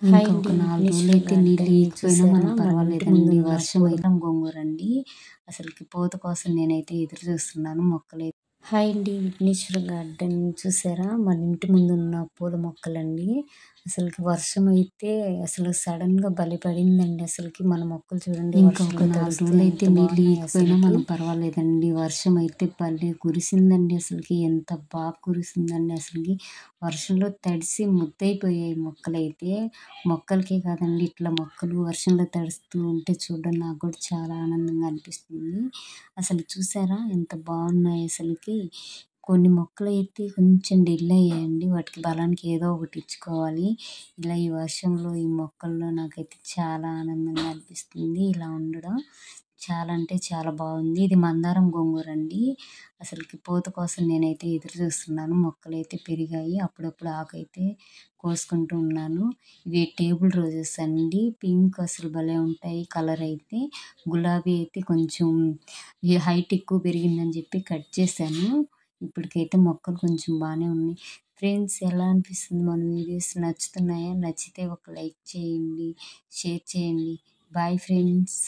Hi ఇంకా అండి. ఒక 4 విఘ్నేశ్వర రోజులైతే నీళ్ళు గార్డెన్ లేకపోయినా చూసారా? మనకు మన ఇంటి ముందు పర్వాలేదండి. ఉన్న వర్షం పూల అయితే గోంగూరండి. అసలుకి పూత కోసం నేనైతే ఎదురు చూస్తున్నాను. మొక్కలైతే హాయ్ అండి. విఘ్నేశ్వర గార్డెన్ చూసారా? మన ఇంటి ముందు ఉన్న పూల మొక్కలండి. అసలుకి వర్షం అయితే అసలు సడన్‌గా భలే పడిందండి. అసలుకి మన మొక్కలు చూడండి ఇంకా ఒక వర్షంలో 4 తడిస్తే రోజులైతే ఎంత నీళ్ళు బాగున్నాయి లేకపోయినా అసలుకి. మనకు పర్వాలేదండి. వర్షం అయితే భలే కురిసిందండి. అసలుకి ఎంత బాగా కురిసిందండి. అసలుకి వర్షంలో తడిసి ముద్దయిపోయాయి మొక్కలైతే. మొక్కలకే కాదండి, ఇట్లా మొక్కలు వర్షంలో తడుస్తూ ఉంటే చూడడం నాకు కూడా చాలా ఆనందంగా అనిపిస్తుంది. అసలు చూసారా ఎంత బాగున్నాయి అసలుకి. కొన్ని మొక్కలైతే కొంచెం డిలే అయ్యాయండి. వాటికి బలానికి ఏదో ఒకటి ఇచ్చుకోవాలి. ఇలా ఈ వర్షంలో ఈ మొక్కల్లో నాకైతే చాలా ఆనందంగా అనిపిస్తుంది. ఇలా ఉండడం చాలా అంటే చాలా బాగుంది. ఇది మందారం గోంగూర అండి. అసలుకి పూత కోసం నేనైతే ఎదురు చూస్తున్నాను. మొక్కలైతే పెరిగాయి. అప్పుడప్పుడు ఆకైతే కోసుకుంటూ ఉన్నాను. ఇవి టేబుల్ రోజెస్ అండి. పింక్ అసలు భలే ఉంటాయి కలర్ అయితే. గులాబీ అయితే కొంచెం ఈ హైట్ ఎక్కువ పెరిగిందని చెప్పి కట్ చేశాను. ఇప్పటికైతే మొక్కలు కొంచెం బాగానే ఉన్నాయి. ఫ్రెండ్స్, ఎలా అనిపిస్తుంది మన వీడియోస్? నచ్చుతున్నాయా? నచ్చితే ఒక లైక్ చేయండి, షేర్ చేయండి. Bye friends.